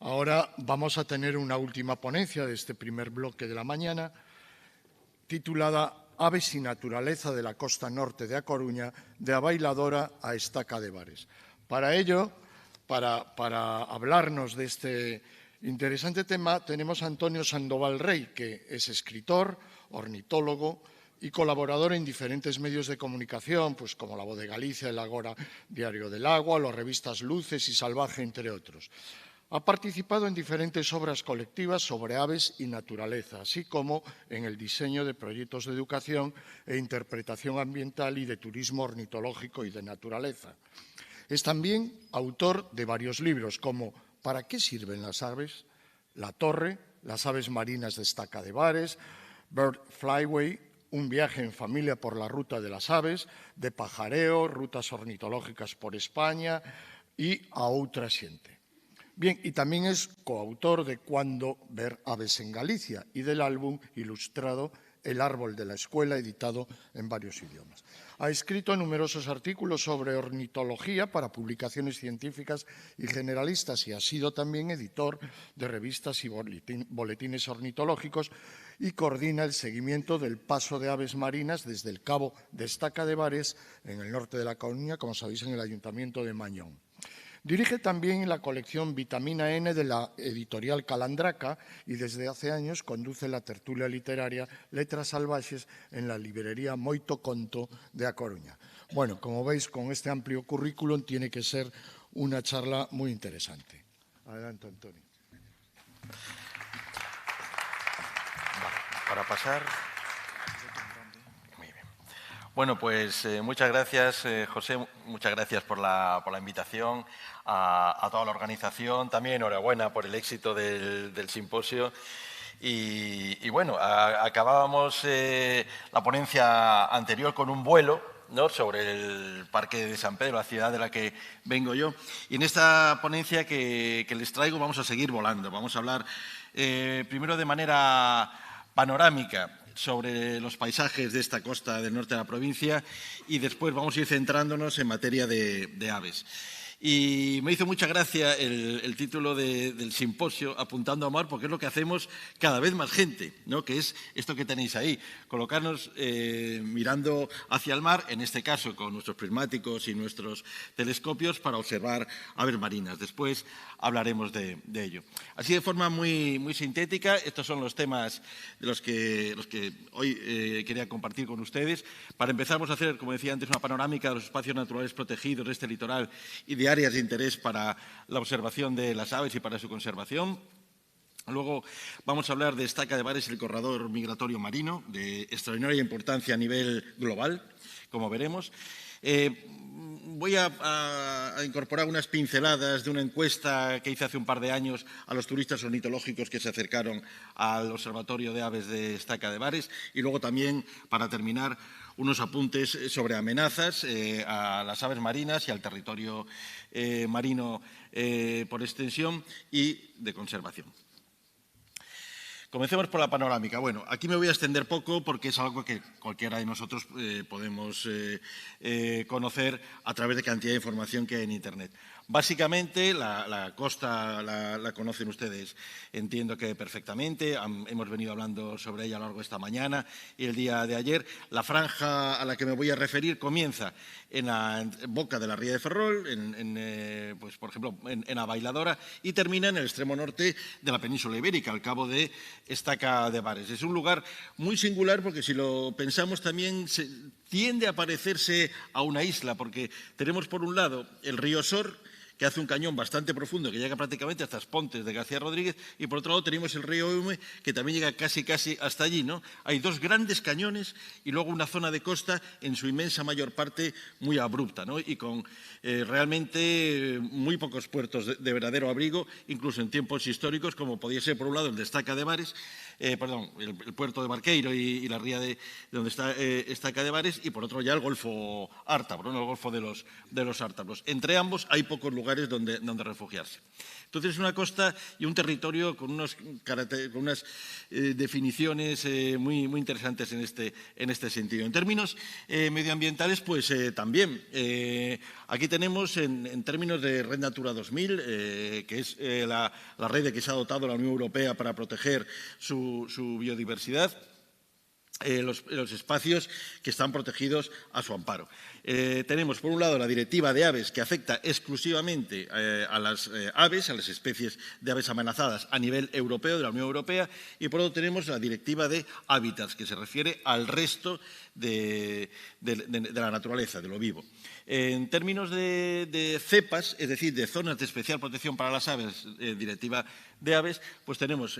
Ahora vamos a tener una última ponencia de este primer bloque de la mañana, titulada Aves y naturaleza de la costa norte de A Coruña, de A Bailadora a Estaca de Bares. Para ello, para hablarnos de este interesante tema, tenemos a Antonio Sandoval Rey, que es escritor, ornitólogo y colaborador en diferentes medios de comunicación, pues como La Voz de Galicia, El Agora Diario del Agua, las revistas Luces y Salvaje, entre otros. Ha participado en diferentes obras colectivas sobre aves y naturaleza, así como en el diseño de proyectos de educación e interpretación ambiental y de turismo ornitológico y de naturaleza. Es también autor de varios libros como ¿Para qué sirven las aves?, La Torre, Las aves marinas de Estaca de Bares, Bird Flyway, Un viaje en familia por la ruta de las aves, De pajareo, Rutas ornitológicas por España y A outra xente. Bien, y también es coautor de Cuándo ver aves en Galicia y del álbum ilustrado El árbol de la escuela, editado en varios idiomas. Ha escrito numerosos artículos sobre ornitología para publicaciones científicas y generalistas y ha sido también editor de revistas y boletines ornitológicos y coordina el seguimiento del paso de aves marinas desde el cabo de Estaca de Bares, en el norte de La Coruña, como sabéis, en el Ayuntamiento de Mañón. Dirige también la colección Vitamina N de la editorial Calandraca y desde hace años conduce la tertulia literaria Letras Salvajes en la librería Moito Conto de A Coruña. Bueno, como veis, con este amplio currículum tiene que ser una charla muy interesante. Adelante, Antonio. Para pasar. Muy bien. Bueno, pues muchas gracias, José. Muchas gracias por la invitación. A toda la organización, también enhorabuena por el éxito del simposio. Y bueno, acabábamos la ponencia anterior con un vuelo, ¿no?, sobre el Parque de San Pedro, la ciudad de la que vengo yo. Y en esta ponencia que les traigo vamos a seguir volando. Vamos a hablar primero de manera panorámica sobre los paisajes de esta costa del norte de la provincia y después vamos a ir centrándonos en materia de aves. Y me hizo mucha gracia el título del simposio, Apuntando a Mar, porque es lo que hacemos cada vez más gente, ¿no?, que es esto que tenéis ahí, colocarnos mirando hacia el mar, en este caso con nuestros prismáticos y nuestros telescopios para observar aves marinas. Después hablaremos de ello. Así, de forma muy sintética, estos son los temas de los que hoy quería compartir con ustedes. Para empezar, vamos a hacer, como decía antes, una panorámica de los espacios naturales protegidos de este litoral y de áreas de interés para la observación de las aves y para su conservación. Luego vamos a hablar de Estaca de Bares y el corredor migratorio marino, de extraordinaria importancia a nivel global, como veremos. Voy a incorporar unas pinceladas de una encuesta que hice hace un par de años a los turistas ornitológicos que se acercaron al Observatorio de Aves de Estaca de Bares y luego también, para terminar, unos apuntes sobre amenazas a las aves marinas y al territorio marino por extensión y de conservación. Comencemos por la panorámica. Bueno, aquí me voy a extender poco porque es algo que cualquiera de nosotros podemos conocer a través de cantidad de información que hay en Internet. Básicamente, la costa la conocen ustedes, entiendo que perfectamente. Hemos venido hablando sobre ella a lo largo de esta mañana y el día de ayer. La franja a la que me voy a referir comienza en la boca de la ría de Ferrol, pues, por ejemplo, en La Bailadora, y termina en el extremo norte de la península ibérica, al cabo de Estaca de Bares. Es un lugar muy singular porque, si lo pensamos, también tiende a parecerse a una isla, porque tenemos por un lado el río Sor, que hace un cañón bastante profundo que llega prácticamente hasta los Pontes de García Rodríguez, y por otro lado tenemos el río Eume, que también llega casi hasta allí, ¿no? Hay dos grandes cañones y luego una zona de costa en su inmensa mayor parte muy abrupta, ¿no?, y con realmente muy pocos puertos de verdadero abrigo, incluso en tiempos históricos, como podía ser por un lado el de Estaca de Bares, el puerto de Barqueiro y la ría de donde está Estaca de Bares, y por otro ya el Golfo Ártabro, ¿no?, el Golfo de los Ártabros. Entre ambos hay pocos lugares lugares donde refugiarse. Entonces, es una costa y un territorio con unas definiciones muy interesantes en este sentido. En términos medioambientales, pues también. Aquí tenemos, en términos de Red Natura 2000, que es la red de que se ha dotado la Unión Europea para proteger su biodiversidad, los espacios que están protegidos a su amparo. Tenemos, por un lado, la Directiva de Aves, que afecta exclusivamente a las aves, a las especies de aves amenazadas a nivel europeo, de la Unión Europea, y por otro tenemos la Directiva de Hábitats, que se refiere al resto de la naturaleza, de lo vivo. En términos de cepas, es decir, de zonas de especial protección para las aves, Directiva de Aves, pues tenemos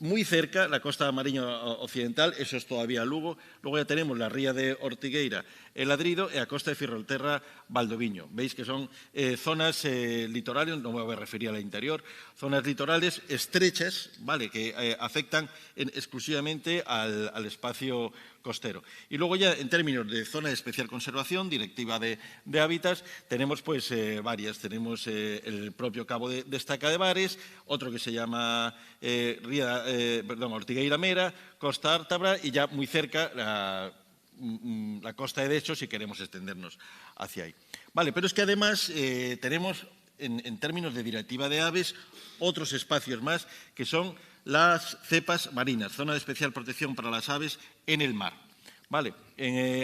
muy cerca la costa mariña occidental, eso es todavía Lugo. Luego ya tenemos la ría de Ortigueira, el Ladrido, y a costa de Ferrolterra, Valdoviño. Veis que son zonas litorales, no me voy a referir al interior, zonas litorales estrechas, ¿vale?, que afectan exclusivamente al espacio costero. Y luego ya en términos de zona de especial conservación, Directiva de Hábitats, tenemos pues varias. Tenemos el propio Cabo de Estaca de Bares, otro que se llama Ortigueira Mera, Costa Ártabra y ya muy cerca la costa de Decho, si queremos extendernos hacia ahí. Vale, pero es que además tenemos, en términos de Directiva de Aves, otros espacios más que son las cepas marinas, zona de especial protección para las aves en el mar. Vale,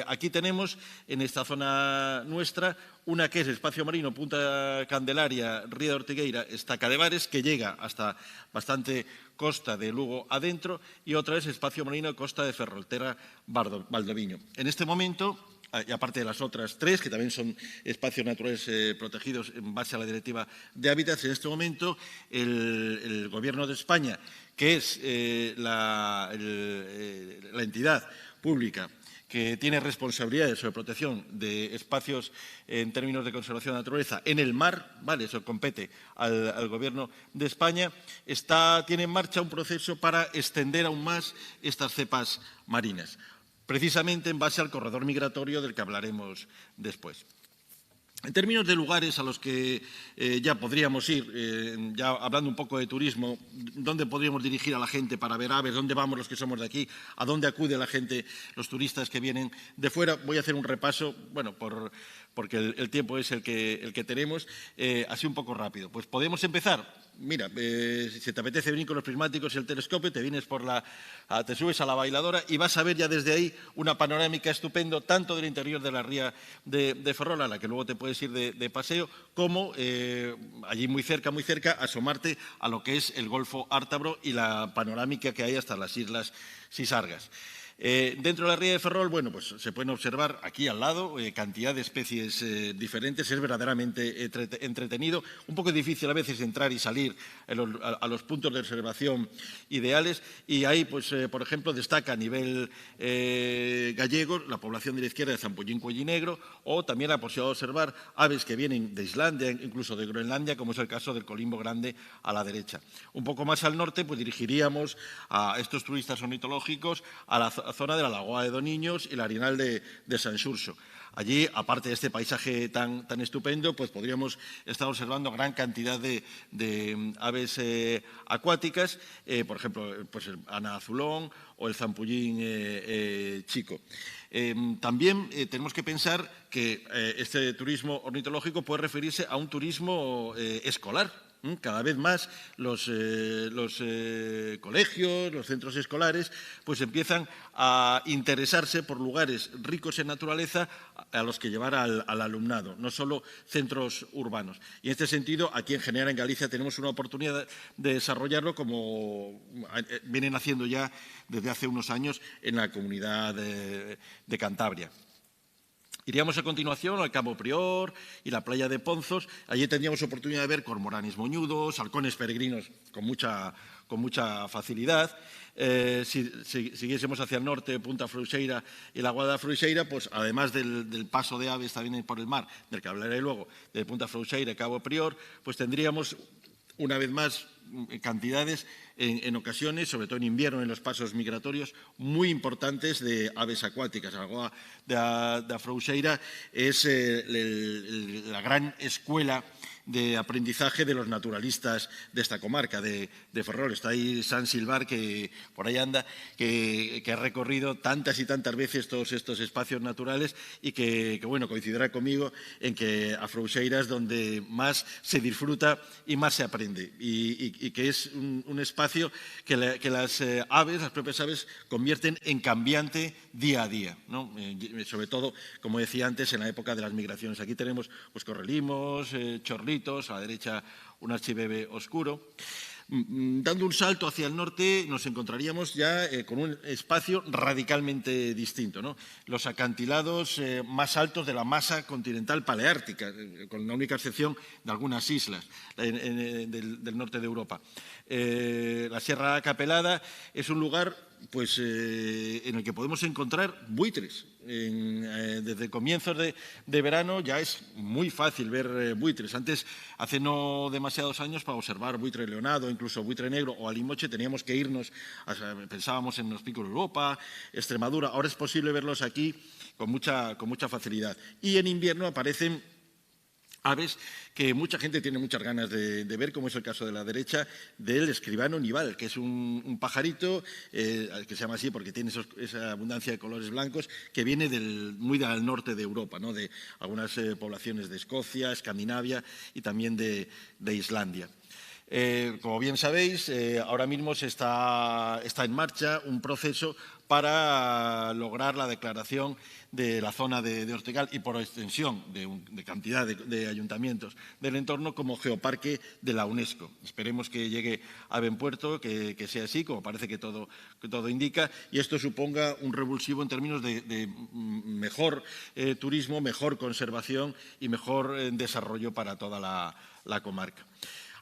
aquí tenemos en esta zona nuestra una que es espacio marino Punta Candelaria, Ría de Ortigueira, Estaca de Bares, que llega hasta bastante costa de Lugo adentro, y otra es espacio marino costa de Ferrolterra, Valdoviño. En este momento, y aparte de las otras tres, que también son espacios naturales protegidos en base a la Directiva de Hábitats, en este momento el Gobierno de España, que es la entidad pública que tiene responsabilidades sobre protección de espacios en términos de conservación de la naturaleza en el mar, ¿vale?, eso compete al Gobierno de España, tiene en marcha un proceso para extender aún más estas cepas marinas, precisamente en base al corredor migratorio del que hablaremos después. En términos de lugares a los que ya podríamos ir, ya hablando un poco de turismo, ¿dónde podríamos dirigir a la gente para ver aves? ¿Dónde vamos los que somos de aquí? ¿A dónde acude la gente, los turistas que vienen de fuera? Voy a hacer un repaso, bueno, porque el tiempo es el que tenemos, así un poco rápido. Pues podemos empezar. Mira, si te apetece venir con los prismáticos y el telescopio, te subes a la bailadora y vas a ver ya desde ahí una panorámica estupendo, tanto del interior de la ría de Ferrol, a la que luego te puedes ir de paseo, como allí muy cerca, asomarte a lo que es el Golfo Ártabro y la panorámica que hay hasta las Islas Sisargas. Dentro de la ría de Ferrol, bueno, pues se pueden observar aquí al lado cantidad de especies diferentes. Es verdaderamente entretenido, un poco difícil a veces entrar y salir a los puntos de observación ideales, y ahí, pues, por ejemplo, destaca a nivel gallego la población de la izquierda de Zampullín Cuellinegro, o también la posibilidad de observar aves que vienen de Islandia, incluso de Groenlandia, como es el caso del colimbo grande a la derecha. Un poco más al norte, pues dirigiríamos a estos turistas ornitológicos a la zona de la Lagoa de Doniños y la Arenal de San Xurxo. Allí, aparte de este paisaje tan estupendo, pues podríamos estar observando gran cantidad de aves acuáticas, por ejemplo, pues el ana azulón o el zampullín chico. También tenemos que pensar que este turismo ornitológico puede referirse a un turismo escolar. Cada vez más los colegios, los centros escolares, pues empiezan a interesarse por lugares ricos en naturaleza a los que llevar al alumnado, no solo centros urbanos. Y en este sentido, aquí en general en Galicia tenemos una oportunidad de desarrollarlo, como vienen haciendo ya desde hace unos años en la comunidad de Cantabria. Iríamos a continuación al Cabo Prior y la playa de Ponzos. Allí tendríamos oportunidad de ver cormoranes moñudos, halcones peregrinos con mucha facilidad. Si siguiésemos hacia el norte, Punta Frouxeira y la Guada Frouxeira, pues además del paso de aves también por el mar, del que hablaré luego, de Punta Frouxeira y Cabo Prior, pues tendríamos una vez más cantidades en ocasiones, sobre todo en invierno, en los pasos migratorios, muy importantes de aves acuáticas. La Lagoa de Frouxeira es la gran escuela de aprendizaje de los naturalistas de esta comarca, de Ferrol. Está ahí San Silvar, que por ahí anda, que ha recorrido tantas y tantas veces todos estos espacios naturales y que bueno, coincidirá conmigo en que a Frouxeira es donde más se disfruta y más se aprende, y que es un espacio que las aves, las propias aves, convierten en cambiante día a día, ¿no? Sobre todo, como decía antes, en la época de las migraciones. Aquí tenemos pues, correlimos, chorlitos, a la derecha un archibebe oscuro. Dando un salto hacia el norte nos encontraríamos ya con un espacio radicalmente distinto, ¿no? Los acantilados más altos de la masa continental paleártica, con la única excepción de algunas islas del norte de Europa. La Sierra Acapelada es un lugar pues, en el que podemos encontrar buitres. Desde comienzos de verano ya es muy fácil ver buitres. Antes, hace no demasiados años, para observar buitre leonado, incluso buitre negro o alimoche, teníamos que irnos, pensábamos en los picos de Europa, Extremadura. Ahora es posible verlos aquí con mucha facilidad. Y en invierno aparecen aves que mucha gente tiene muchas ganas de ver, como es el caso de la derecha del escribano nival, que es un pajarito que se llama así porque tiene esa abundancia de colores blancos, que viene muy del norte de Europa, ¿no? De algunas poblaciones de Escocia, Escandinavia y también de Islandia. Como bien sabéis, ahora mismo está en marcha un proceso para lograr la declaración de la zona de Ortegal y, por extensión, de cantidad de ayuntamientos del entorno como geoparque de la UNESCO. Esperemos que llegue a buen puerto, que sea así, como parece que todo indica, y esto suponga un revulsivo en términos de mejor turismo, mejor conservación y mejor desarrollo para toda la comarca.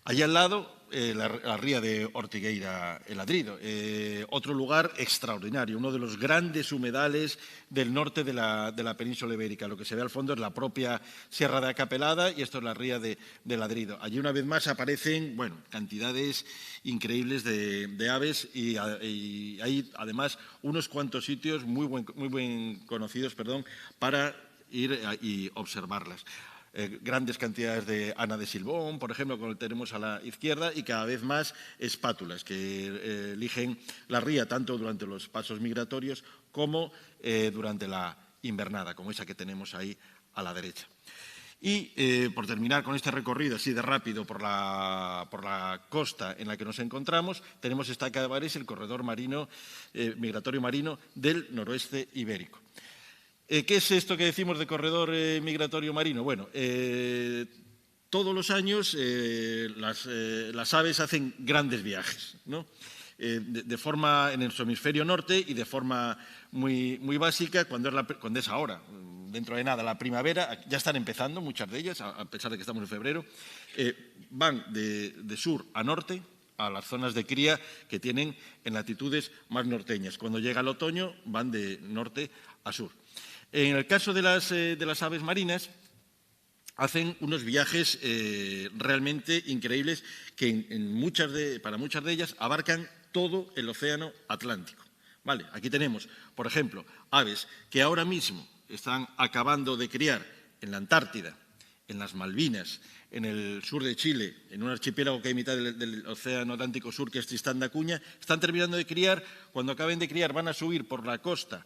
Allí al lado, la ría de Ortigueira el Ladrido, otro lugar extraordinario, uno de los grandes humedales del norte de la península ibérica. Lo que se ve al fondo es la propia Sierra de Acapelada y esto es la ría de Ladrido. Allí una vez más aparecen, bueno, cantidades increíbles de aves y hay además unos cuantos sitios muy bien conocidos, para ir y observarlas. Grandes cantidades de Ana de Silbón, por ejemplo, como tenemos a la izquierda, y cada vez más espátulas que eligen la ría tanto durante los pasos migratorios como durante la invernada, como esa que tenemos ahí a la derecha. Y por terminar con este recorrido así de rápido por la costa en la que nos encontramos, tenemos Estaca de Bares, el corredor marino, migratorio marino del noroeste ibérico. ¿Qué es esto que decimos de corredor migratorio marino? Bueno, todos los años las aves hacen grandes viajes, ¿no? De forma en el hemisferio norte y de forma muy básica cuando es ahora. Dentro de nada, la primavera, ya están empezando muchas de ellas, a pesar de que estamos en febrero, van de sur a norte, a las zonas de cría que tienen en latitudes más norteñas. Cuando llega el otoño, van de norte a sur. En el caso de las aves marinas, hacen unos viajes realmente increíbles que para muchas de ellas abarcan todo el océano Atlántico. Vale, aquí tenemos, por ejemplo, aves que ahora mismo están acabando de criar en la Antártida, en las Malvinas, en el sur de Chile, en un archipiélago que hay en mitad del océano Atlántico Sur, que es Tristán da Cunha, están terminando de criar. Cuando acaben de criar van a subir por la costa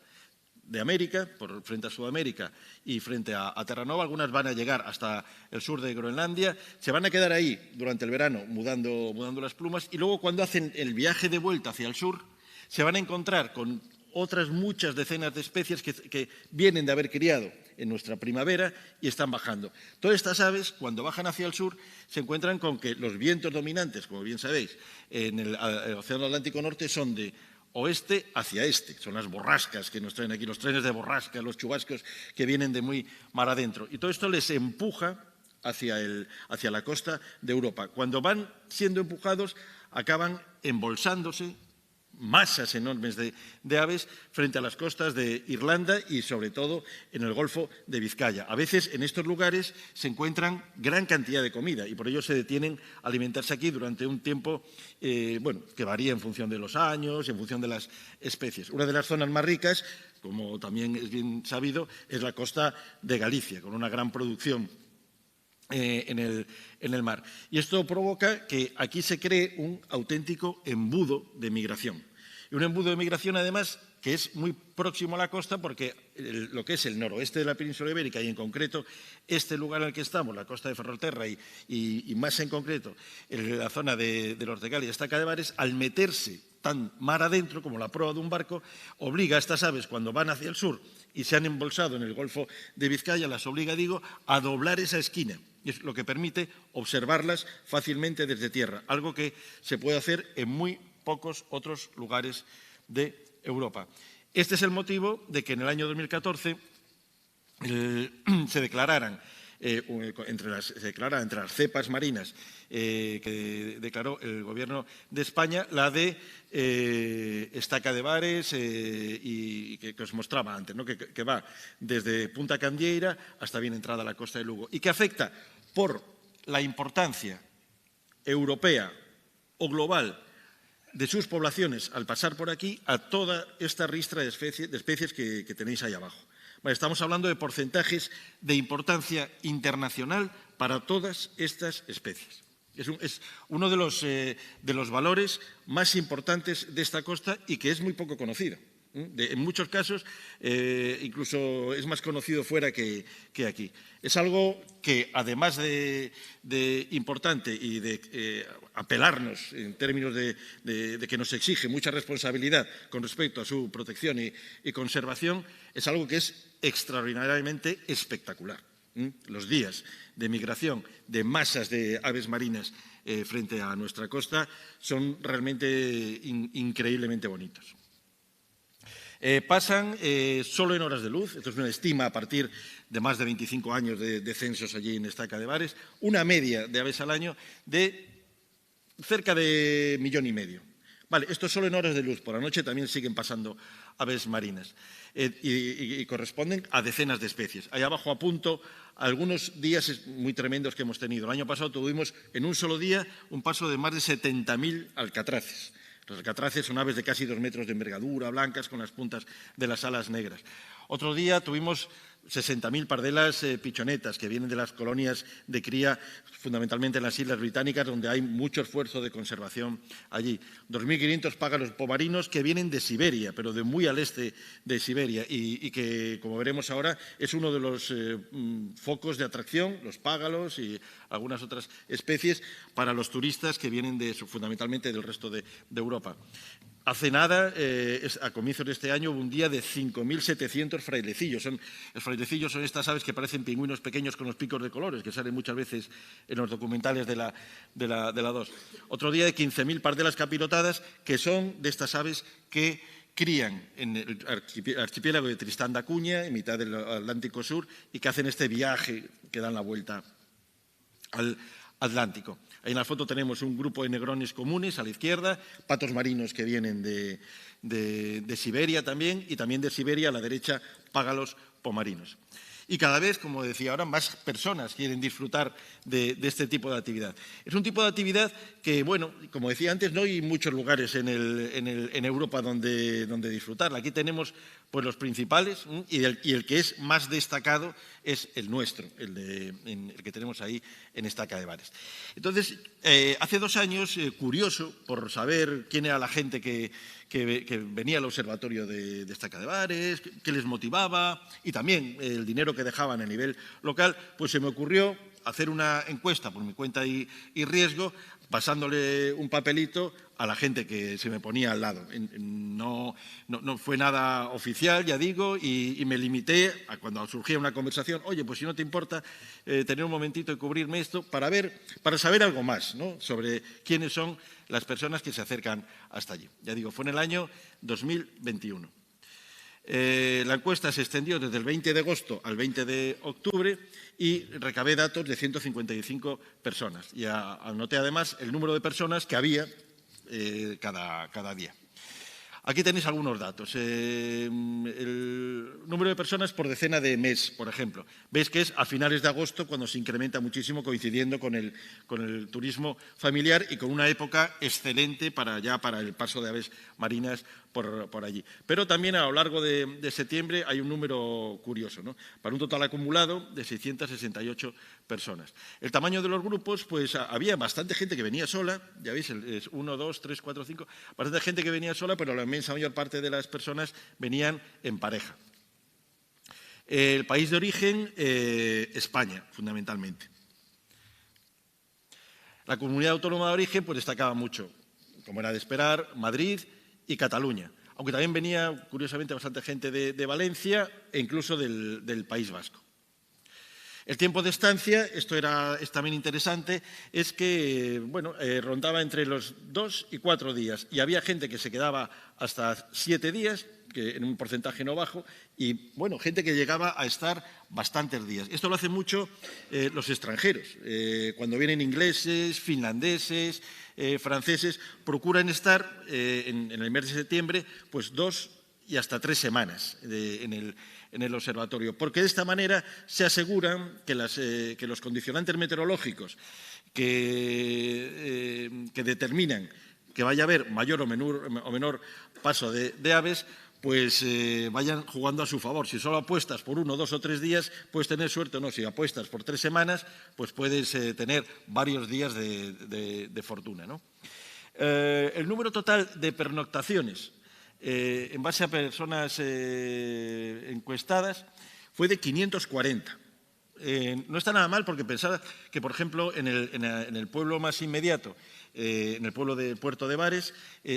de América, frente a Sudamérica y frente a Terranova. Algunas van a llegar hasta el sur de Groenlandia, se van a quedar ahí durante el verano mudando las plumas y luego cuando hacen el viaje de vuelta hacia el sur se van a encontrar con otras muchas decenas de especies que vienen de haber criado en nuestra primavera y están bajando. Todas estas aves, cuando bajan hacia el sur, se encuentran con que los vientos dominantes, como bien sabéis, en el Océano Atlántico Norte son de oeste hacia este. Son las borrascas que nos traen aquí, los trenes de borrasca, los chubascos que vienen de muy mar adentro. Y todo esto les empuja hacia la costa de Europa. Cuando van siendo empujados, acaban embolsándose masas enormes de aves frente a las costas de Irlanda y, sobre todo, en el Golfo de Vizcaya. A veces, en estos lugares, se encuentran gran cantidad de comida y por ello se detienen a alimentarse aquí durante un tiempo que varía en función de los años, en función de las especies. Una de las zonas más ricas, como también es bien sabido, es la costa de Galicia, con una gran producción en el mar. Y esto provoca que aquí se cree un auténtico embudo de migración. Y un embudo de migración, además, que es muy próximo a la costa porque lo que es el noroeste de la península ibérica y en concreto este lugar en el que estamos, la costa de Ferrolterra y más en concreto en la zona de Ortegal y Estaca de Bares, al meterse tan mar adentro como la proa de un barco, obliga a estas aves cuando van hacia el sur y se han embolsado en el Golfo de Vizcaya, las obliga, digo, a doblar esa esquina. Y es lo que permite observarlas fácilmente desde tierra, algo que se puede hacer en muy pocos otros lugares de Europa. Este es el motivo de que en el año 2014 se declararan entre las cepas marinas que declaró el Gobierno de España, la de Estaca de Bares y que os mostraba antes, ¿no? que va desde Punta Candieira hasta bien entrada a la costa de Lugo y que afecta por la importancia europea o global de sus poblaciones al pasar por aquí a toda esta ristra de especies que tenéis ahí abajo. Vale, estamos hablando de porcentajes de importancia internacional para todas estas especies. Es uno de los valores más importantes de esta costa y que es muy poco conocido. En muchos casos, incluso es más conocido fuera que aquí. Es algo que, además de importante y de apelarnos en términos de que nos exige mucha responsabilidad con respecto a su protección y conservación, es algo que es extraordinariamente espectacular. Los días de migración de masas de aves marinas frente a nuestra costa son realmente increíblemente bonitos. Pasan solo en horas de luz, esto es una estima a partir de más de 25 años de censos allí en Estaca de Bares, una media de aves al año de cerca de 1,5 millones. Vale, esto es solo en horas de luz, por la noche también siguen pasando aves marinas y corresponden a decenas de especies. Ahí abajo apunto algunos días muy tremendos que hemos tenido. El año pasado tuvimos en un solo día un paso de más de 70.000 alcatraces. Los alcatraces son aves de casi 2 metros de envergadura, blancas, con las puntas de las alas negras. Otro día tuvimos 60.000 pardelas pichonetas que vienen de las colonias de cría, fundamentalmente en las Islas Británicas, donde hay mucho esfuerzo de conservación allí. 2.500 pájaros pomarinos que vienen de Siberia, pero de muy al este de Siberia, y que, como veremos ahora, es uno de los focos de atracción, los págalos y algunas otras especies, para los turistas que vienen fundamentalmente del resto de Europa. Hace nada, a comienzos de este año, hubo un día de 5.700 frailecillos. Los frailecillos son estas aves que parecen pingüinos pequeños con los picos de colores, que salen muchas veces en los documentales de la 2. Otro día de 15.000 pardelas capirotadas, que son de estas aves que crían en el archipiélago de Tristán da Cunha, en mitad del Atlántico Sur, y que hacen este viaje que dan la vuelta al Atlántico. Ahí en la foto tenemos un grupo de negrones comunes a la izquierda, patos marinos que vienen de Siberia también, y también de Siberia a la derecha págalos pomarinos. Y cada vez, como decía ahora, más personas quieren disfrutar de este tipo de actividad. Es un tipo de actividad que, bueno, como decía antes, no hay muchos lugares en Europa donde disfrutarla. Aquí tenemos pues, los principales y el que es más destacado es el nuestro, el que tenemos ahí en Estaca de Bares. Entonces, hace 2 años, curioso por saber quién era la gente que venía al observatorio de Estaca de Bares, qué les motivaba y también el dinero que dejaban a nivel local, pues se me ocurrió hacer una encuesta por mi cuenta y riesgo, pasándole un papelito a la gente que se me ponía al lado. No fue nada oficial, ya digo, y me limité a cuando surgía una conversación, oye, pues si no te importa tener un momentito de cubrirme esto para saber algo más, ¿no?, sobre quiénes son las personas que se acercan hasta allí. Ya digo, fue en el año 2021. La encuesta se extendió desde el 20 de agosto al 20 de octubre y recabé datos de 155 personas. Y anoté además el número de personas que había cada día. Aquí tenéis algunos datos. El número de personas por decena de mes, por ejemplo. Veis que es a finales de agosto cuando se incrementa muchísimo, coincidiendo con el turismo familiar y con una época excelente para el paso de aves marinas por allí. Pero también a lo largo de septiembre hay un número curioso, ¿no? Para un total acumulado de 668 personas. El tamaño de los grupos, pues había bastante gente que venía sola, ya veis, es 1, 2, 3, 4, 5, bastante gente que venía sola, pero la inmensa mayor parte de las personas venían en pareja. El país de origen, España, fundamentalmente. La comunidad autónoma de origen pues destacaba mucho, como era de esperar, Madrid y Cataluña, aunque también venía, curiosamente, bastante gente de Valencia e incluso del País Vasco. El tiempo de estancia, esto es también interesante, es que bueno, rondaba entre los 2 y 4 días y había gente que se quedaba hasta 7 días, que en un porcentaje no bajo, y bueno, gente que llegaba a estar bastantes días. Esto lo hacen mucho los extranjeros. Cuando vienen ingleses, finlandeses, franceses, procuran estar en el mes de septiembre pues 2 y hasta 3 semanas en el observatorio, porque de esta manera se aseguran que los condicionantes meteorológicos que determinan que vaya a haber mayor o menor paso de aves, pues vayan jugando a su favor. Si solo apuestas por 1, 2 o 3 días, puedes tener suerte o no. Si apuestas por 3 semanas, pues puedes tener varios días de fortuna, ¿no? El número total de pernoctaciones en base a personas encuestadas fue de 540. No está nada mal porque pensaba que, por ejemplo, en el pueblo más inmediato, en el pueblo de Puerto de Vares,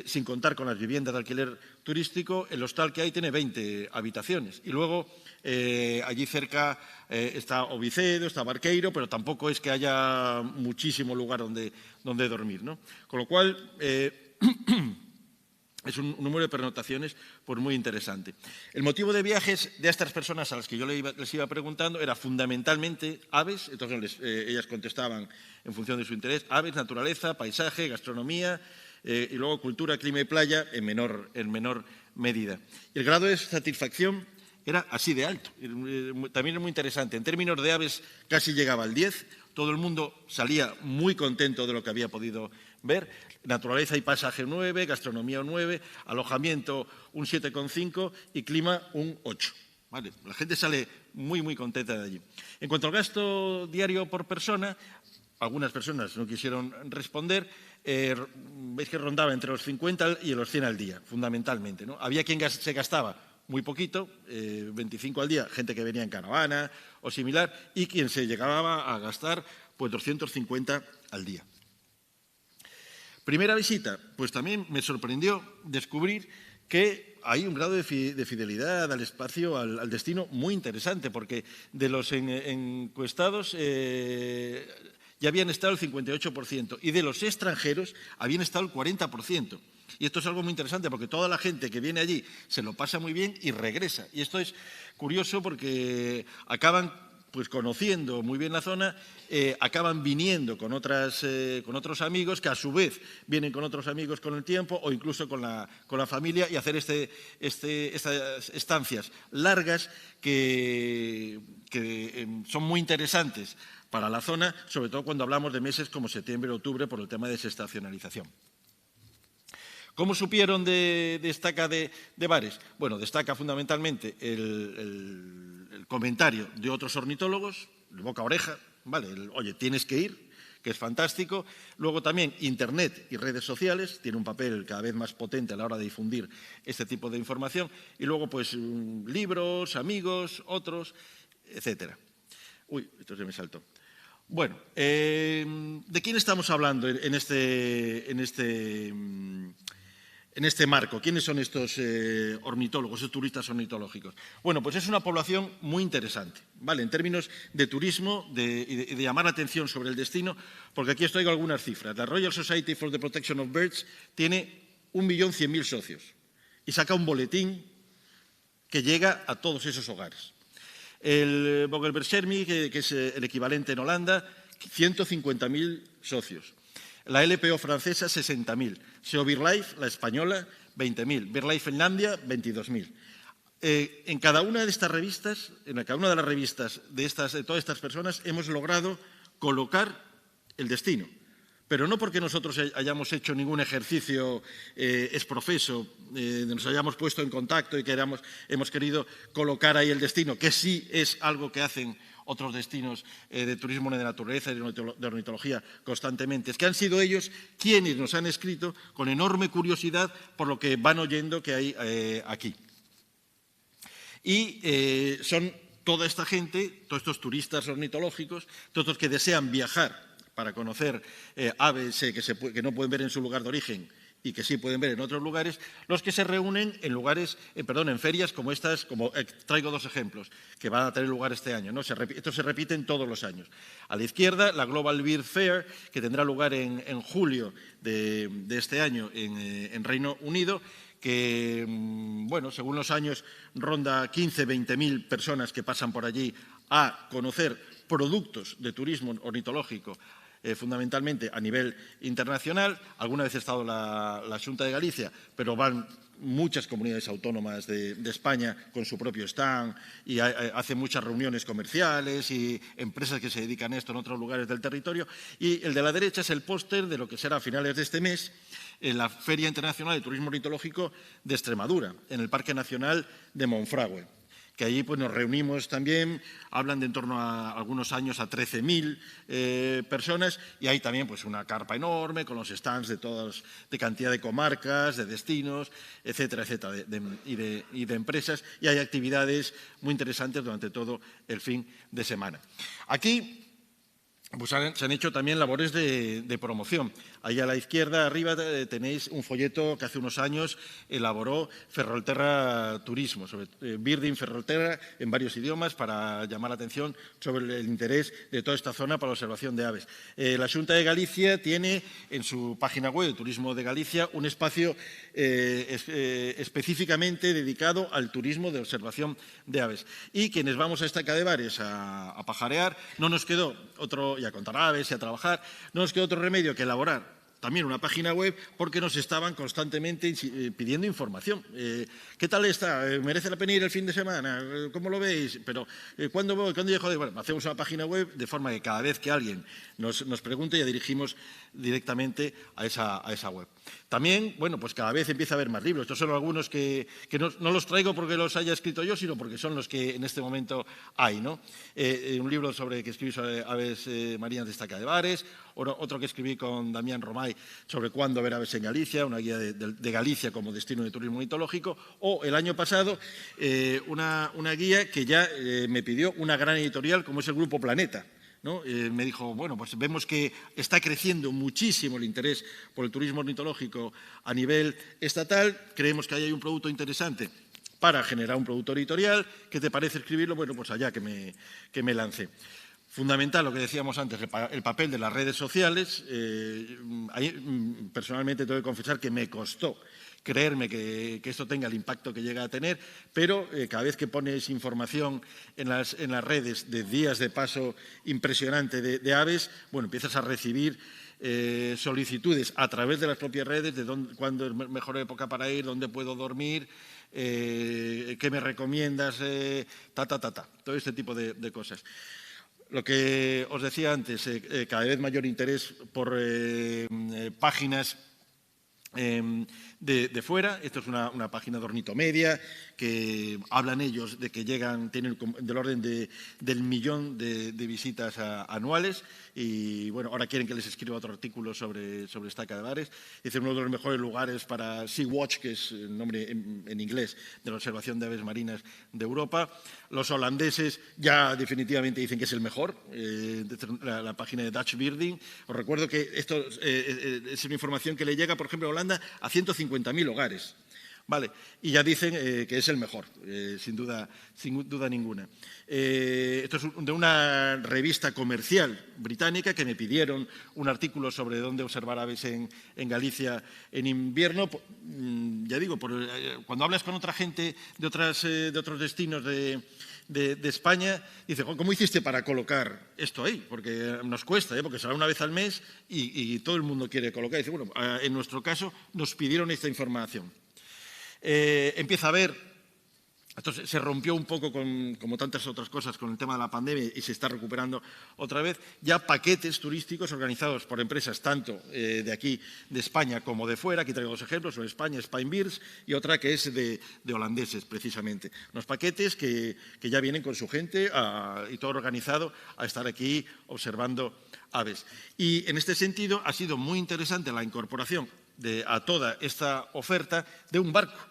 sin contar con las viviendas de alquiler turístico, el hostal que hay tiene 20 habitaciones. Y luego allí cerca está Ovicedo, está Barqueiro, pero tampoco es que haya muchísimo lugar donde dormir, ¿no? Con lo cual es un número de pernoctaciones pues, muy interesante. El motivo de viajes de estas personas a las que yo les iba preguntando era fundamentalmente aves, entonces ellas contestaban en función de su interés, aves, naturaleza, paisaje, gastronomía y luego cultura, clima y playa en menor medida. Y el grado de satisfacción era así de alto, también es muy interesante. En términos de aves casi llegaba al 10, todo el mundo salía muy contento de lo que había podido ver. Naturaleza y paisaje 9, gastronomía un 9, alojamiento un 7,5 y clima un 8. ¿Vale? La gente sale muy, muy contenta de allí. En cuanto al gasto diario por persona, algunas personas no quisieron responder, veis que rondaba entre los 50 y los 100 al día, fundamentalmente, ¿no? Había quien se gastaba muy poquito, 25 al día, gente que venía en caravana o similar, y quien se llegaba a gastar pues 250 al día. Primera visita, pues también me sorprendió descubrir que hay un grado de fidelidad al espacio, al destino, muy interesante, porque de los encuestados ya habían estado el 58% y de los extranjeros habían estado el 40%. Y esto es algo muy interesante porque toda la gente que viene allí se lo pasa muy bien y regresa. Y esto es curioso porque acaban pues conociendo muy bien la zona, acaban viniendo con otros amigos que a su vez vienen con otros amigos con el tiempo o incluso con la familia y hacer estas estancias largas que son muy interesantes para la zona, sobre todo cuando hablamos de meses como septiembre o octubre por el tema de desestacionalización. ¿Cómo supieron de Estaca de Vares? Bueno, destaca fundamentalmente el comentario de otros ornitólogos, de boca a oreja, ¿vale? Oye, tienes que ir, que es fantástico. Luego también Internet y redes sociales, tiene un papel cada vez más potente a la hora de difundir este tipo de información. Y luego, pues, libros, amigos, otros, etcétera. Uy, esto se me saltó. Bueno, ¿de quién estamos hablando en este marco? ¿Quiénes son estos ornitólogos, estos turistas ornitológicos? Bueno, pues es una población muy interesante, ¿vale? En términos de turismo y de llamar la atención sobre el destino, porque aquí os traigo algunas cifras. La Royal Society for the Protection of Birds tiene 1.100.000 socios y saca un boletín que llega a todos esos hogares. El Vogelbescherming, que es el equivalente en Holanda, 150.000 socios. La LPO francesa, 60.000. SEO BirdLife, la española, 20.000. BirdLife Finlandia, 22.000. En cada una de estas revistas, en cada una de las revistas de todas estas personas, hemos logrado colocar el destino. pero no porque nosotros hayamos hecho ningún ejercicio exprofeso, nos hayamos puesto en contacto y hemos querido colocar ahí el destino, que sí es algo que hacen otros destinos de turismo de naturaleza y de ornitología constantemente. Es que han sido ellos quienes nos han escrito con enorme curiosidad por lo que van oyendo que hay aquí. Y son toda esta gente, todos estos turistas ornitológicos, todos los que desean viajar para conocer aves que no pueden ver en su lugar de origen y que sí pueden ver en otros lugares, los que se reúnen en ferias como estas, traigo dos ejemplos, que van a tener lugar este año, ¿no? Esto se repite todos los años. A la izquierda, la Global Bird Fair, que tendrá lugar en julio de este año en Reino Unido, que, bueno, según los años, ronda 15-20.000 personas que pasan por allí a conocer productos de turismo ornitológico, fundamentalmente a nivel internacional. Alguna vez ha estado la Xunta de Galicia, pero van muchas comunidades autónomas de España con su propio stand y hacen muchas reuniones comerciales y empresas que se dedican a esto en otros lugares del territorio. Y el de la derecha es el póster de lo que será a finales de este mes en la Feria Internacional de Turismo Ornitológico de Extremadura, en el Parque Nacional de Monfragüe, que allí pues, nos reunimos también, hablan de en torno a algunos años a 13.000 personas, y hay también pues, una carpa enorme con los stands de cantidad de comarcas, de destinos, etcétera, etcétera, y de empresas, y hay actividades muy interesantes durante todo el fin de semana. Aquí pues se han hecho también labores de promoción. Ahí a la izquierda, arriba, tenéis un folleto que hace unos años elaboró Ferrolterra Turismo, sobre Birding Ferrolterra en varios idiomas para llamar la atención sobre el interés de toda esta zona para la observación de aves. La Xunta de Galicia tiene en su página web de Turismo de Galicia un espacio específicamente dedicado al turismo de observación de aves. Y quienes vamos a Estaca de Bares a pajarear, no nos quedó otro, y a contar aves y a trabajar, no nos quedó otro remedio que elaborar también una página web, porque nos estaban constantemente pidiendo información. ¿Qué tal está? ¿Merece la pena ir el fin de semana? ¿Cómo lo veis? Pero, ¿cuándo voy? ¿Cuándo llego? Bueno, hacemos una página web de forma que cada vez que alguien nos pregunte ya dirigimos directamente a esa web. También, bueno, pues cada vez empieza a haber más libros. Estos son algunos que no los traigo porque los haya escrito yo, sino porque son los que en este momento hay, ¿no? Un libro que escribí sobre aves marinas de Estaca de Bares, otro que escribí con Damián Romay sobre cuándo ver aves en Galicia, una guía de Galicia como destino de turismo ornitológico, o el año pasado una guía que ya me pidió una gran editorial como es el Grupo Planeta, ¿no? Me dijo, bueno, pues vemos que está creciendo muchísimo el interés por el turismo ornitológico a nivel estatal, creemos que ahí hay un producto interesante para generar un producto editorial. ¿Qué te parece escribirlo? Bueno, pues allá que me lancé. Fundamental, lo que decíamos antes, el papel de las redes sociales. Ahí, personalmente tengo que confesar que me costó creerme que esto tenga el impacto que llega a tener, pero cada vez que pones información en las redes de días de paso impresionante de aves, bueno, empiezas a recibir solicitudes a través de las propias redes de cuándo es mejor época para ir, dónde puedo dormir, qué me recomiendas, todo este tipo de cosas. Lo que os decía antes, cada vez mayor interés por páginas de fuera. Esto es una página de Ornitomedia que hablan ellos de que tienen del orden del 1.000.000 de visitas anuales, y bueno, ahora quieren que les escriba otro artículo sobre Estaca de Bares. Dicen uno de los mejores lugares para Sea-Watch, que es el nombre en inglés de la observación de aves marinas de Europa. Los holandeses ya definitivamente dicen que es el mejor, la página de Dutch Birding. Os recuerdo que esto es una información que le llega, por ejemplo, a Holanda a 150.000 hogares. Vale, y ya dicen que es el mejor, sin duda ninguna. Esto es de una revista comercial británica que me pidieron un artículo sobre dónde observar aves en Galicia en invierno. Ya digo, cuando hablas con otra gente de otros destinos de España, dice, ¿cómo hiciste para colocar esto ahí? Porque nos cuesta, porque será una vez al mes y todo el mundo quiere colocar. Dice, bueno, en nuestro caso nos pidieron esta información. Empieza a haber Entonces se rompió un poco, como tantas otras cosas, con el tema de la pandemia y se está recuperando otra vez. Ya paquetes turísticos organizados por empresas tanto de aquí, de España, como de fuera. Aquí traigo dos ejemplos, uno de España, Spinebeers, y otra que es de holandeses, precisamente. Unos paquetes que ya vienen con su gente y todo organizado a estar aquí observando aves. Y en este sentido ha sido muy interesante la incorporación a toda esta oferta de un barco.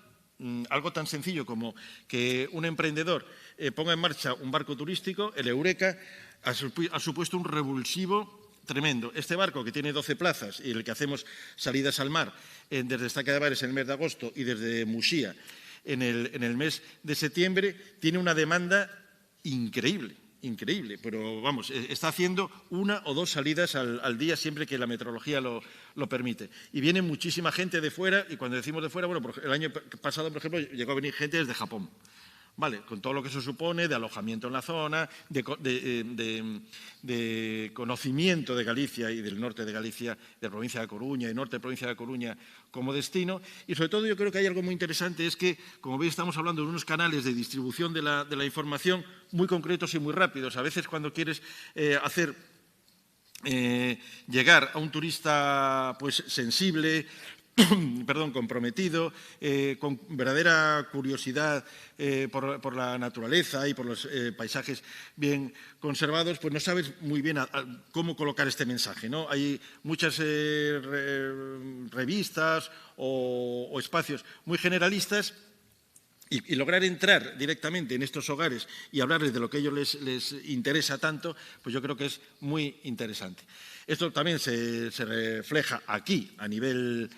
Algo tan sencillo como que un emprendedor ponga en marcha un barco turístico, el Eureka, ha supuesto un revulsivo tremendo. Este barco, que tiene 12 plazas y el que hacemos salidas al mar desde Estaca de Bares en el mes de agosto y desde Muxía en el mes de septiembre, tiene una demanda increíble. Increíble, pero vamos, está haciendo 1 o 2 salidas al día siempre que la meteorología lo permite. Y viene muchísima gente de fuera, y cuando decimos de fuera, bueno, el año pasado, por ejemplo, llegó a venir gente desde Japón. Vale, con todo lo que eso supone de alojamiento en la zona, de conocimiento de Galicia y del norte de Galicia, de la provincia de Coruña y norte de la provincia de Coruña como destino. Y sobre todo yo creo que hay algo muy interesante, es que, como veis, estamos hablando de unos canales de distribución de la información muy concretos y muy rápidos. A veces cuando quieres hacer llegar a un turista pues sensible, comprometido, con verdadera curiosidad por la naturaleza y por los paisajes bien conservados, pues no sabes muy bien cómo colocar este mensaje, ¿no? Hay muchas revistas o espacios muy generalistas. Y lograr entrar directamente en estos hogares y hablarles de lo que a ellos les interesa tanto, pues yo creo que es muy interesante. Esto también se refleja aquí a nivel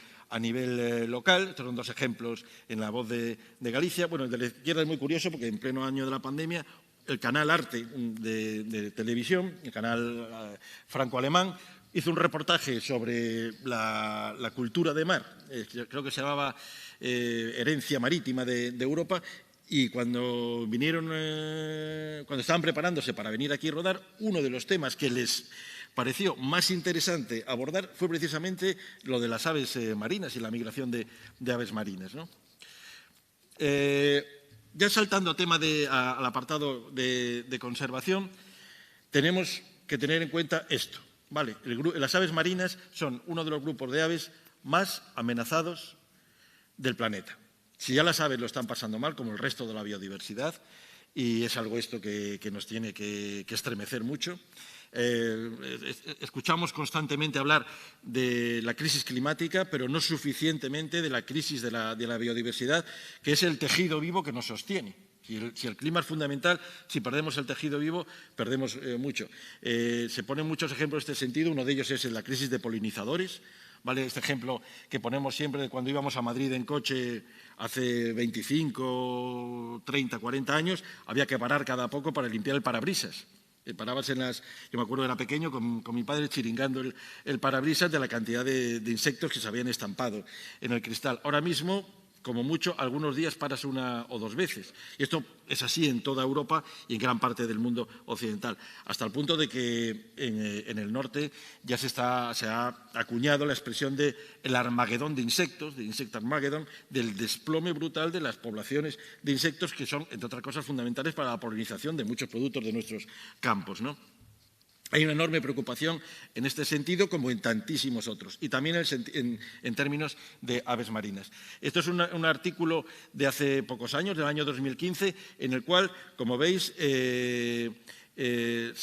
local. Estos son 2 ejemplos en La Voz de Galicia. Bueno, el de la izquierda es muy curioso porque en pleno año de la pandemia el canal Arte de televisión, el canal franco-alemán, hizo un reportaje sobre la cultura de mar, creo que se llamaba Herencia Marítima de Europa, y cuando estaban preparándose para venir aquí a rodar, uno de los temas que les pareció más interesante abordar fue precisamente lo de las aves marinas y la migración de aves marinas, ¿no? Ya saltando al apartado de conservación, tenemos que tener en cuenta esto. Vale, las aves marinas son uno de los grupos de aves más amenazados del planeta. Si ya las aves lo están pasando mal, como el resto de la biodiversidad, y es algo esto que nos tiene que estremecer mucho. Escuchamos constantemente hablar de la crisis climática, pero no suficientemente de la crisis de la biodiversidad, que es el tejido vivo que nos sostiene. Si el clima es fundamental, si perdemos el tejido vivo, perdemos mucho. Se ponen muchos ejemplos en este sentido. Uno de ellos es la crisis de polinizadores. ¿Vale? Este ejemplo que ponemos siempre de cuando íbamos a Madrid en coche hace 25, 30, 40 años, había que parar cada poco para limpiar el parabrisas. Parabas yo me acuerdo, era pequeño, con mi padre chiringando el parabrisas de la cantidad de insectos que se habían estampado en el cristal. Ahora mismo, como mucho, algunos días paras 1 o 2 veces. Y esto es así en toda Europa y en gran parte del mundo occidental, hasta el punto de que en el norte ya se ha acuñado la expresión de el Armagedón de insectos, de Insect Armageddon, del desplome brutal de las poblaciones de insectos que son, entre otras cosas, fundamentales para la polinización de muchos productos de nuestros campos, ¿no? Hay una enorme preocupación en este sentido, como en tantísimos otros, y también en términos de aves marinas. Esto es un artículo de hace pocos años, del año 2015, en el cual, como veis, se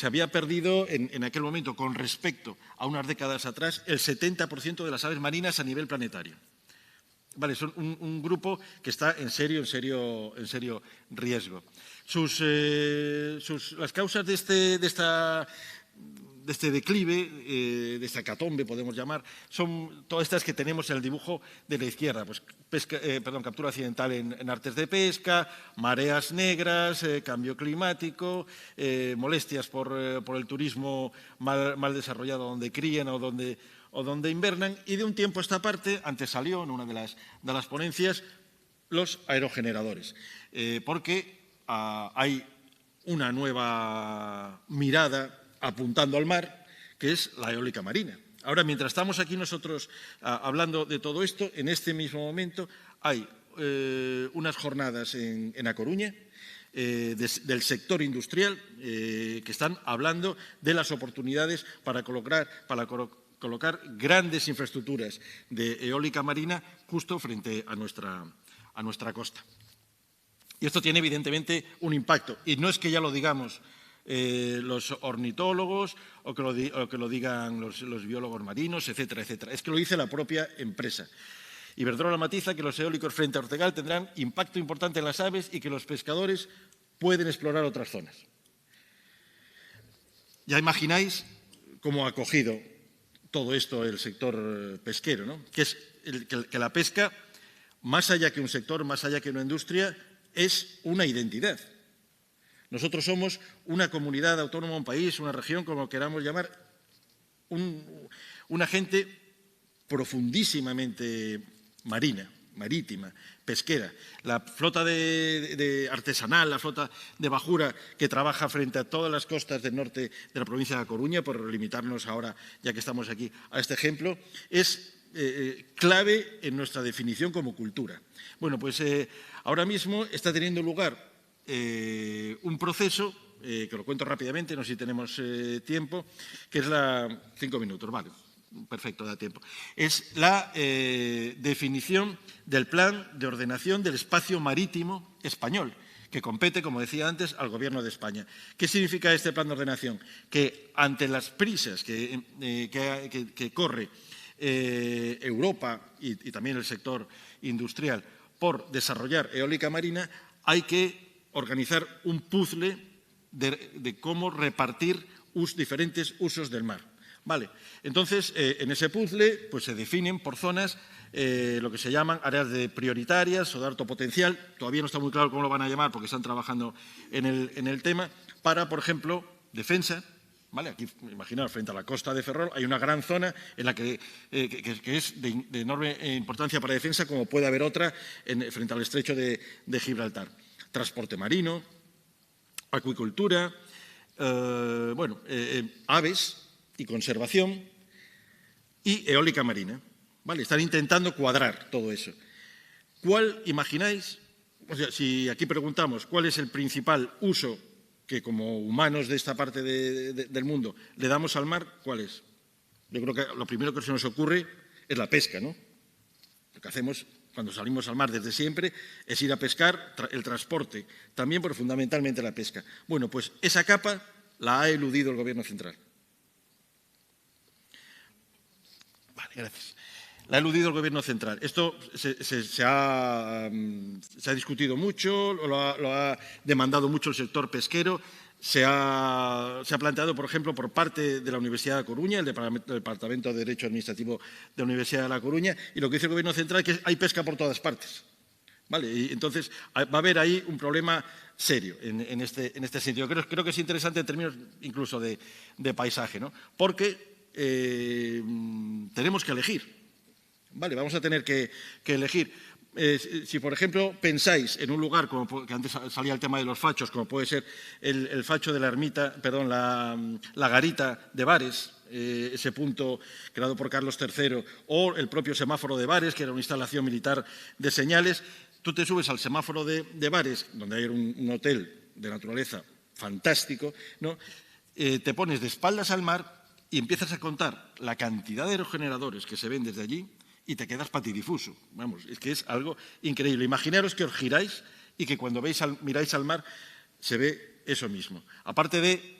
había perdido en aquel momento, con respecto a unas décadas atrás, el 70% de las aves marinas a nivel planetario. Vale, son un grupo que está en serio riesgo. Las causas de este declive, de esta hecatombe, podemos llamar, son todas estas que tenemos en el dibujo de la izquierda. Pues captura accidental en artes de pesca, mareas negras, cambio climático, molestias por el turismo mal desarrollado donde crían o donde invernan. Y de un tiempo a esta parte, antes salió en una de las ponencias, los aerogeneradores, porque hay una nueva mirada apuntando al mar, que es la eólica marina. Ahora, mientras estamos aquí nosotros hablando de todo esto, en este mismo momento hay unas jornadas en A Coruña del sector industrial que están hablando de las oportunidades para colocar grandes infraestructuras de eólica marina justo frente a nuestra costa. Y esto tiene evidentemente un impacto. Y no es que ya lo digamos los ornitólogos o que lo digan los biólogos marinos, etcétera, etcétera. Es que lo dice la propia empresa. Iberdrola matiza que los eólicos frente a Ortegal tendrán impacto importante en las aves y que los pescadores pueden explorar otras zonas. Ya imagináis cómo ha acogido todo esto el sector pesquero, ¿no? Que la pesca, más allá que un sector, más allá que una industria, es una identidad. Nosotros somos una comunidad autónoma, un país, una región, como queramos llamar, una gente profundísimamente marítima, pesquera. La flota de artesanal, la flota de bajura que trabaja frente a todas las costas del norte de la provincia de A Coruña, por limitarnos ahora, ya que estamos aquí, a este ejemplo, es clave en nuestra definición como cultura. Bueno, pues ahora mismo está teniendo lugar un proceso, que lo cuento rápidamente, no sé si tenemos tiempo, que es 5 minutos, vale. Perfecto, da tiempo. Es la definición del Plan de Ordenación del Espacio Marítimo Español, que compete, como decía antes, al Gobierno de España. ¿Qué significa este plan de ordenación? Que ante las prisas que corre Europa y también el sector industrial por desarrollar eólica marina, hay que organizar un puzzle de cómo repartir diferentes usos del mar. Vale, entonces en ese puzzle pues, se definen por zonas lo que se llaman áreas prioritarias o de alto potencial. Todavía no está muy claro cómo lo van a llamar porque están trabajando en el tema para, por ejemplo, defensa. ¿Vale? Aquí, imaginaos, frente a la costa de Ferrol hay una gran zona en la que es de enorme importancia para defensa, como puede haber otra frente al estrecho de Gibraltar. Transporte marino, acuicultura, aves y conservación y eólica marina. ¿Vale? Están intentando cuadrar todo eso. ¿Cuál imagináis? O sea, si aquí preguntamos cuál es el principal uso que como humanos de esta parte del mundo le damos al mar, ¿cuál es? Yo creo que lo primero que se nos ocurre es la pesca, ¿no? Lo que hacemos cuando salimos al mar desde siempre es ir a pescar, el transporte, también, pero fundamentalmente la pesca. Bueno, pues esa capa la ha eludido el Gobierno central. Vale, gracias. La ha eludido el Gobierno central. Esto se ha discutido mucho, lo ha demandado mucho el sector pesquero. Se ha planteado, por ejemplo, por parte de la Universidad de La Coruña, el Departamento de Derecho Administrativo de la Universidad de La Coruña, y lo que dice el Gobierno central es que hay pesca por todas partes. ¿Vale? Y entonces va a haber ahí un problema serio en este sentido. Creo que es interesante en términos incluso de paisaje, ¿no? Porque tenemos que elegir. Vale, vamos a tener que elegir. Si, por ejemplo, pensáis en un lugar, como que antes salía el tema de los fachos, como puede ser el facho de la ermita, perdón, la garita de Bares, ese punto creado por Carlos III, o el propio semáforo de Bares, que era una instalación militar de señales, tú te subes al semáforo de Bares, donde hay un hotel de naturaleza fantástico, ¿no? Te pones de espaldas al mar y empiezas a contar la cantidad de aerogeneradores que se ven desde allí y te quedas patidifuso. Vamos, es que es algo increíble. Imaginaros que os giráis y que cuando miráis al mar se ve eso mismo. Aparte de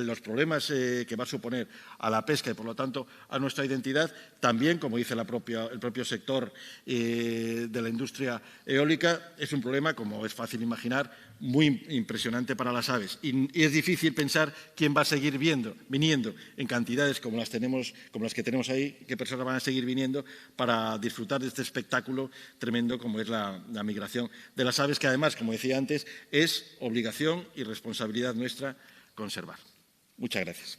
los problemas que va a suponer a la pesca y, por lo tanto, a nuestra identidad, también, como dice el propio sector de la industria eólica, es un problema, como es fácil imaginar, muy impresionante para las aves. Y es difícil pensar quién va a seguir viniendo en cantidades como las que tenemos ahí, qué personas van a seguir viniendo para disfrutar de este espectáculo tremendo como es la migración de las aves, que además, como decía antes, es obligación y responsabilidad nuestra conservar. Muchas gracias.